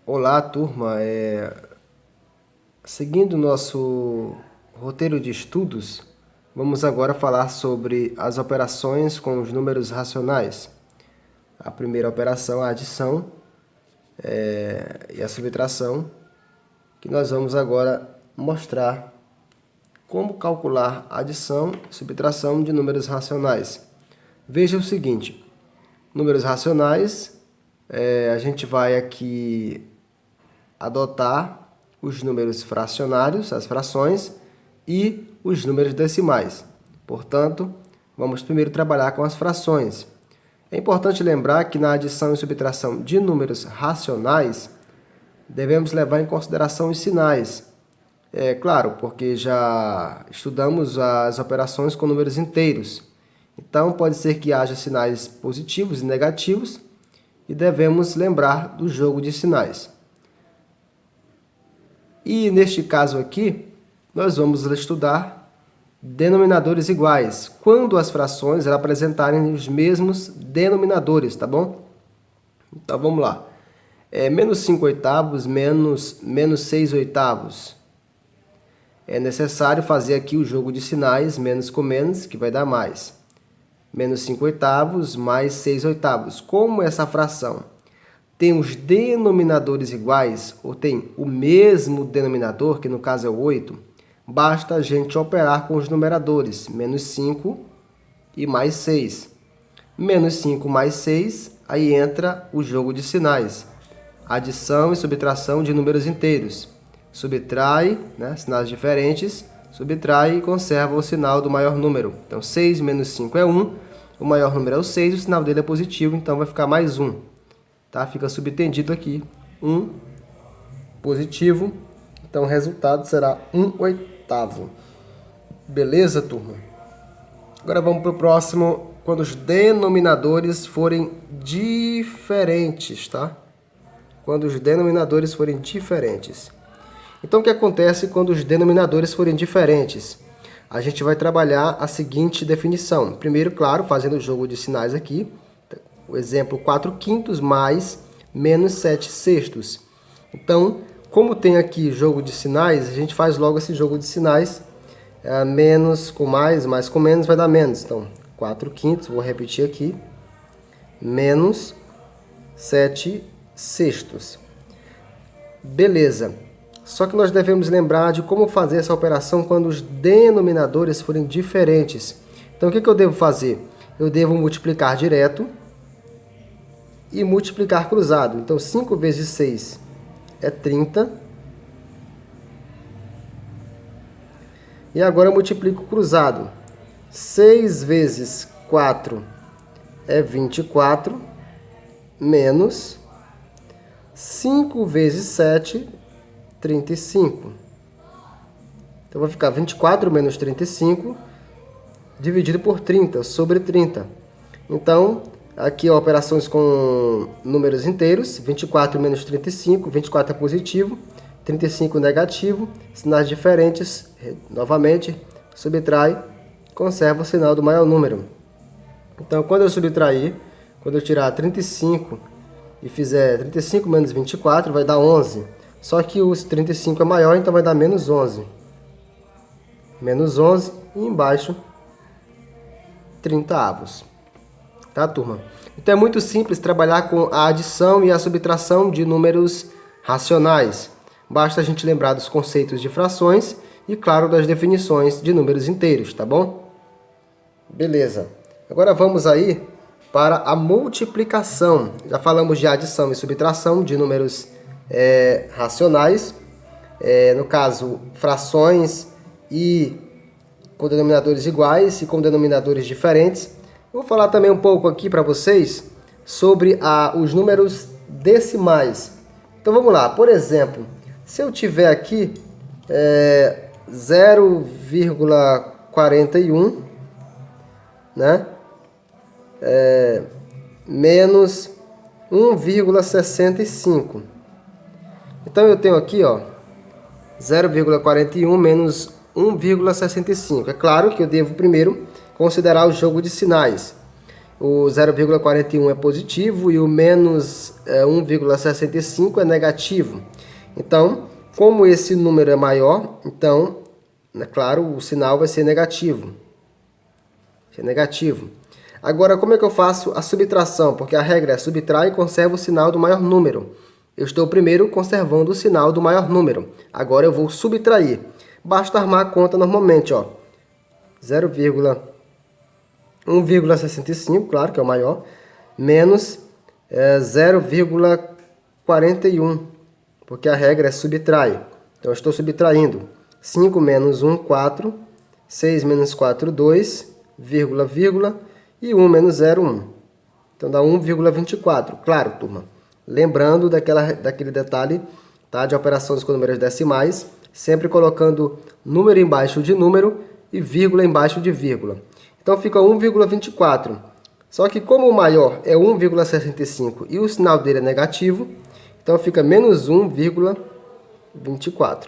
Olá, turma. Seguindo o nosso roteiro de estudos, vamos agora falar sobre as operações com os números racionais. A primeira operação, a adição, e a subtração, que nós vamos agora mostrar como calcular adição e subtração de números racionais. Veja o seguinte, números racionais, a gente vai aqui adotar os números fracionários, as frações, e os números decimais. Portanto, vamos primeiro trabalhar com as frações. É importante lembrar que na adição e subtração de números racionais, devemos levar em consideração os sinais. É claro, porque já estudamos as operações com números inteiros. Então, pode ser que haja sinais positivos e negativos, e devemos lembrar do jogo de sinais. E neste caso aqui, nós vamos estudar denominadores iguais, quando as frações apresentarem os mesmos denominadores, tá bom? Então vamos lá. Menos 5 oitavos menos 6 oitavos. É necessário fazer aqui o jogo de sinais, menos com menos, que vai dar mais. Menos 5 oitavos mais 6 oitavos. Como essa fração tem os denominadores iguais, ou tem o mesmo denominador, que no caso é o 8, basta a gente operar com os numeradores, menos 5 e mais 6. Menos 5 mais 6, aí entra o jogo de sinais. Adição e subtração de números inteiros. Subtrai, sinais diferentes, subtrai e conserva o sinal do maior número. Então, 6 menos 5 é 1, o maior número é o 6, o sinal dele é positivo, então vai ficar mais 1. Tá? Fica subtendido aqui, 1 positivo, então o resultado será 1 oitavo. Beleza, turma? Agora vamos para o próximo, quando os denominadores forem diferentes, tá? Quando os denominadores forem diferentes. Então, o que acontece quando os denominadores forem diferentes? A gente vai trabalhar a seguinte definição. Primeiro, claro, fazendo o jogo de sinais aqui. O exemplo 4/5 mais menos 7/6. Então, como tem aqui jogo de sinais, a gente faz logo esse jogo de sinais. Menos com mais com menos vai dar menos. Então, 4/5, vou repetir aqui, menos 7/6. Beleza. Só que nós devemos lembrar de como fazer essa operação quando os denominadores forem diferentes. Então, o que eu devo fazer? Eu devo multiplicar direto e multiplicar cruzado. Então, 5 vezes 6 é 30. E agora eu multiplico cruzado. 6 vezes 4 é 24, menos 5 vezes 7, 35. Então, vai ficar 24 menos 35, dividido por 30, sobre 30. Então, aqui operações com números inteiros, 24 menos 35, 24 é positivo, 35 negativo, sinais diferentes, novamente, subtrai, conserva o sinal do maior número. Então, quando eu subtrair, quando eu tirar 35 e fizer 35 menos 24, vai dar 11. Só que os 35 é maior, então vai dar menos 11. Menos 11 e embaixo 30 avos. Tá, turma? Então é muito simples trabalhar com a adição e a subtração de números racionais. Basta a gente lembrar dos conceitos de frações e, claro, das definições de números inteiros, tá bom? Beleza. Agora vamos aí para a multiplicação. Já falamos de adição e subtração de números racionais. No caso, frações e com denominadores iguais e com denominadores diferentes. Vou falar também um pouco aqui para vocês sobre os números decimais. Então vamos lá, por exemplo, se eu tiver aqui 0,41, né? Menos 1,65. Então eu tenho aqui, ó, 0,41 menos 1,65. É claro que eu devo primeiro considerar o jogo de sinais. o 0,41 é positivo e o menos 1,65 é negativo. Então, como esse número é maior, então, é claro, o sinal vai ser negativo. Agora, como é que eu faço a subtração? Porque a regra é subtrai e conserva o sinal do maior número. Eu estou primeiro conservando o sinal do maior número. Agora eu vou subtrair. Basta armar a conta normalmente, ó. 1,65, claro que é o maior, menos 0,41, porque a regra é subtrai. Então eu estou subtraindo. 5 menos 1, 4. 6 menos 4, 2, vírgula, e 1 menos 0, 1. Então dá 1,24. Claro, turma. Lembrando daquele detalhe, tá, de operações com números decimais, sempre colocando número embaixo de número e vírgula embaixo de vírgula. Então fica 1,24. Só que como o maior é 1,65 e o sinal dele é negativo, então fica menos 1,24.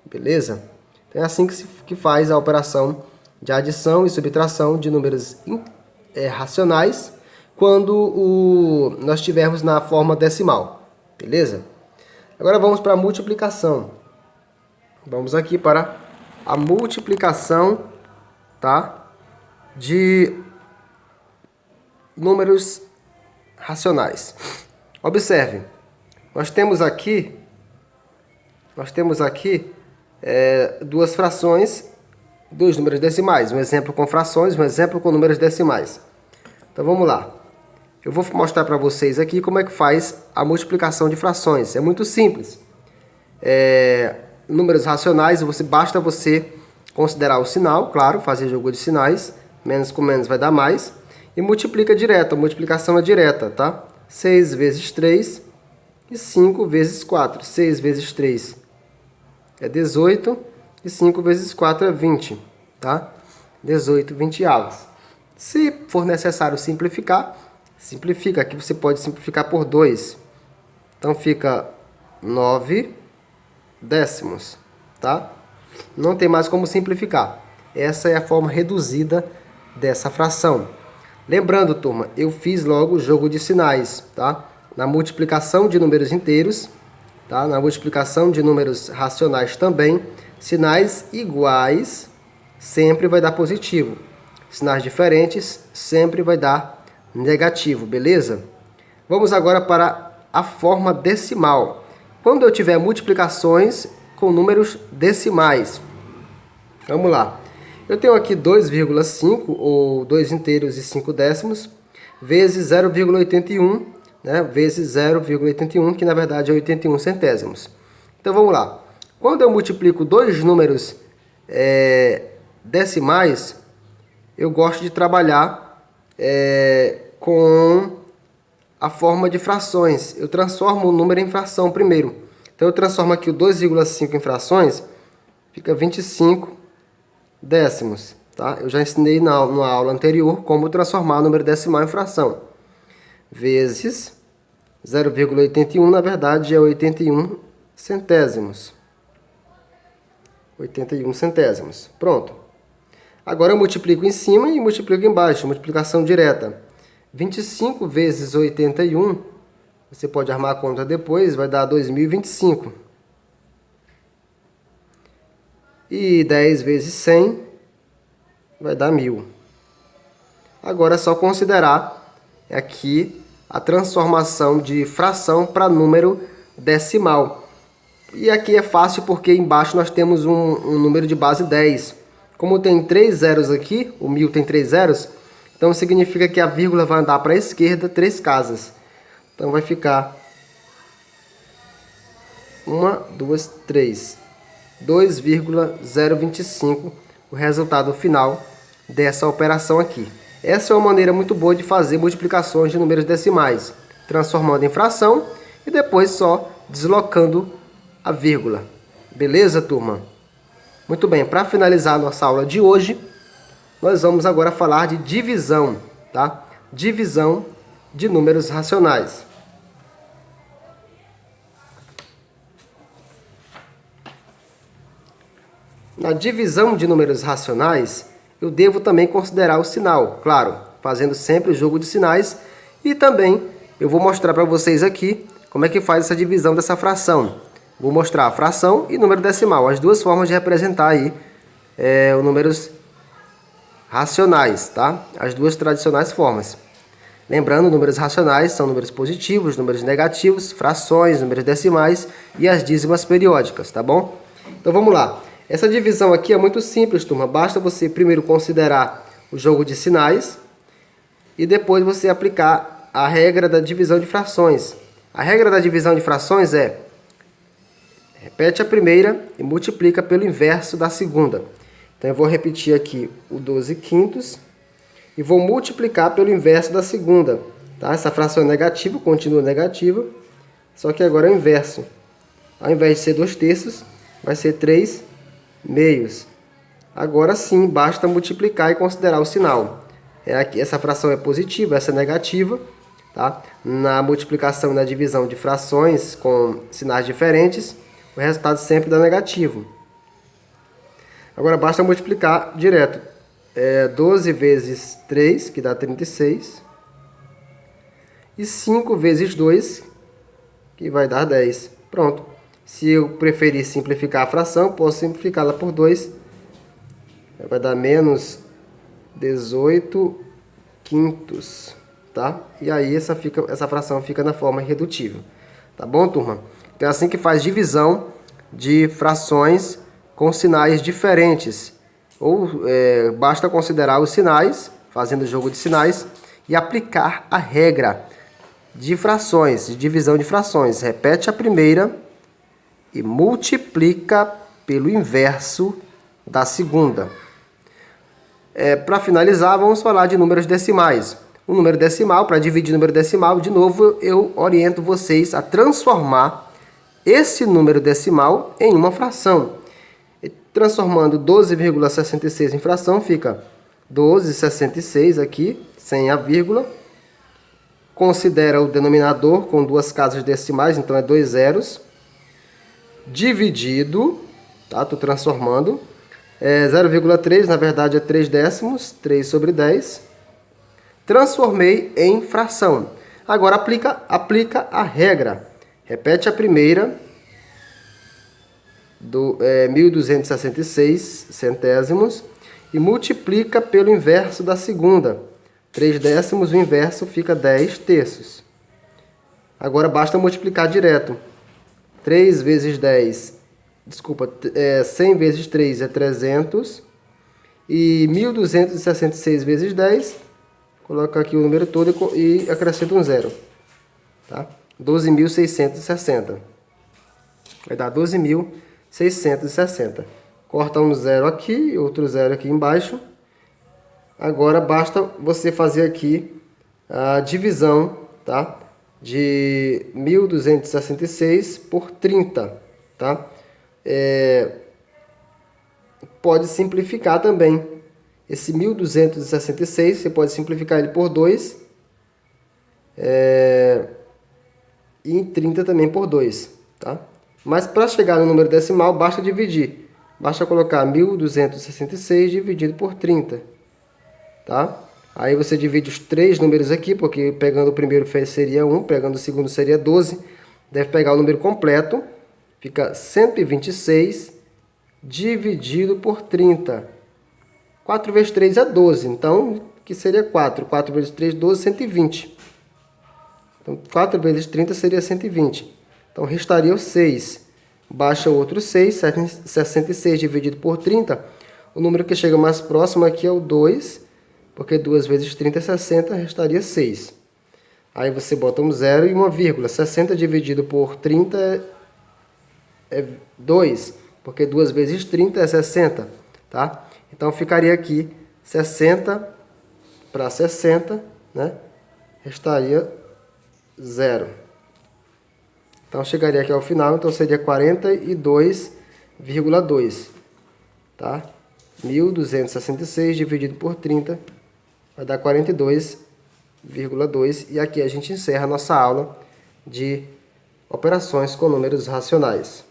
Beleza? Então é assim que faz a operação de adição e subtração de números racionais quando nós estivermos na forma decimal. Beleza? Agora vamos para a multiplicação. Vamos aqui para a multiplicação, tá, de números racionais. Observe, nós temos aqui duas frações, dois números decimais, um exemplo com frações, um exemplo com números decimais. Então vamos lá. Eu vou mostrar para vocês aqui como é que faz a multiplicação de frações. É muito simples. Números racionais, basta você considerar o sinal, claro, fazer jogo de sinais, menos com menos vai dar mais, e multiplica direto, a multiplicação é direta, tá? 6 vezes 3 e 5 vezes 4. 6 vezes 3 é 18 e 5 vezes 4 é 20, tá? 18 20avos. Se for necessário simplificar, simplifica. Aqui você pode simplificar por 2. Então fica 9 décimos, tá? Não tem mais como simplificar. Essa é a forma reduzida dessa fração. Lembrando, turma, eu fiz logo o jogo de sinais, tá? Na multiplicação de números inteiros, tá? Na multiplicação de números racionais também, sinais iguais sempre vai dar positivo. Sinais diferentes sempre vai dar negativo, beleza? Vamos agora para a forma decimal. Quando eu tiver multiplicações com números decimais. Vamos lá. Eu tenho aqui 2,5, ou 2 inteiros e 5 décimos, vezes 0,81, né? Vezes 0,81, que na verdade é 81 centésimos. Então vamos lá. Quando eu multiplico dois números decimais, eu gosto de trabalhar com a forma de frações. Eu transformo o número em fração primeiro. Então eu transformo aqui o 2,5 em frações, fica 25 décimos. Tá? Eu já ensinei na aula anterior como transformar o número decimal em fração. Vezes 0,81, na verdade é 81 centésimos. 81 centésimos. Pronto. Agora eu multiplico em cima e multiplico embaixo. Multiplicação direta. 25 vezes 81, você pode armar a conta depois, vai dar 2025. E 10 vezes 100 vai dar 1000. Agora é só considerar aqui a transformação de fração para número decimal. E aqui é fácil porque embaixo nós temos um número de base 10. Como tem 3 zeros aqui, o 1000 tem 3 zeros, então significa que a vírgula vai andar para a esquerda 3 casas. Então vai ficar 1, 2, 3. 2,025 o resultado final dessa operação aqui. Essa é uma maneira muito boa de fazer multiplicações de números decimais, transformando em fração e depois só deslocando a vírgula. Beleza, turma? Muito bem, para finalizar a nossa aula de hoje, nós vamos agora falar de divisão, tá? Divisão de números racionais. Na divisão de números racionais, eu devo também considerar o sinal, claro. fazendo sempre o jogo de sinais. E também eu vou mostrar para vocês aqui como é que faz essa divisão dessa fração. Vou mostrar a fração e número decimal, as duas formas de representar aí os números racionais, tá? As duas tradicionais formas. Lembrando, números racionais são números positivos, números negativos, frações, números decimais e as dízimas periódicas, tá bom? Então vamos lá. Essa divisão aqui é muito simples, turma. Basta você primeiro considerar o jogo de sinais e depois você aplicar a regra da divisão de frações. A regra da divisão de frações é: repete a primeira e multiplica pelo inverso da segunda. Então eu vou repetir aqui o 12 quintos e vou multiplicar pelo inverso da segunda. Tá? Essa fração é negativa, continua negativa, só que agora é o inverso. Ao invés de ser 2 terços, vai ser 3 meios. Agora sim, basta multiplicar e considerar o sinal. Essa fração é positiva, essa é negativa. Tá? Na multiplicação e na divisão de frações com sinais diferentes, o resultado sempre dá negativo. Agora basta multiplicar direto. 12 vezes 3, que dá 36. E 5 vezes 2, que vai dar 10. Pronto. Se eu preferir simplificar a fração, posso simplificá-la por 2. Vai dar menos 18 quintos. Tá? E aí essa fração fica na forma irredutível. Tá bom, turma? Então é assim que faz divisão de frações com sinais diferentes. Ou basta considerar os sinais, fazendo o jogo de sinais, e aplicar a regra de frações, de divisão de frações. Repete a primeira e multiplica pelo inverso da segunda. Para finalizar, vamos falar de números decimais. O número decimal, para dividir o número decimal, de novo eu oriento vocês a transformar esse número decimal em uma fração. Transformando 12,66 em fração, fica 12,66 aqui, sem a vírgula. Considera o denominador com duas casas decimais, então é 2 zeros. Dividido, tá? Estou transformando. 0,3, na verdade é 3 décimos, 3 sobre 10. Transformei em fração. Agora aplica a regra. Repete a primeira. 1.266 centésimos e multiplica pelo inverso da segunda. 3 décimos, o inverso fica 10 terços. Agora basta multiplicar direto. 3 vezes 10, 100 vezes 3 é 300. E 1.266 vezes 10, coloca aqui o número todo e acrescenta um zero. Tá? 12.660. Vai dar 12.660. Corta um zero aqui, outro zero aqui embaixo. Agora basta você fazer aqui a divisão, tá? De 1.266 por 30, tá? Pode simplificar também. Esse 1.266, você pode simplificar ele por 2. E em 30 também por 2, tá? Mas para chegar no número decimal, basta dividir. Basta colocar 1.266 dividido por 30. Tá? Aí você divide os três números aqui, porque pegando o primeiro seria 1, pegando o segundo seria 12. Deve pegar o número completo. Fica 126 dividido por 30. 4 vezes 3 é 12. Então, que seria 4. 4 vezes 3, 12, 120. Então, 4 vezes 30 seria 120. Então, restaria o 6. Baixa o outro 6, 66 dividido por 30. O número que chega mais próximo aqui é o 2, porque 2 vezes 30 é 60, restaria 6. Aí você bota um 0 e uma vírgula. 60 dividido por 30 é 2, porque 2 vezes 30 é 60. Tá? Então, ficaria aqui 60 para 60, né? Restaria 0. Então, chegaria aqui ao final, então seria 42,2, tá? 1.266 dividido por 30 vai dar 42,2. E aqui a gente encerra a nossa aula de operações com números racionais.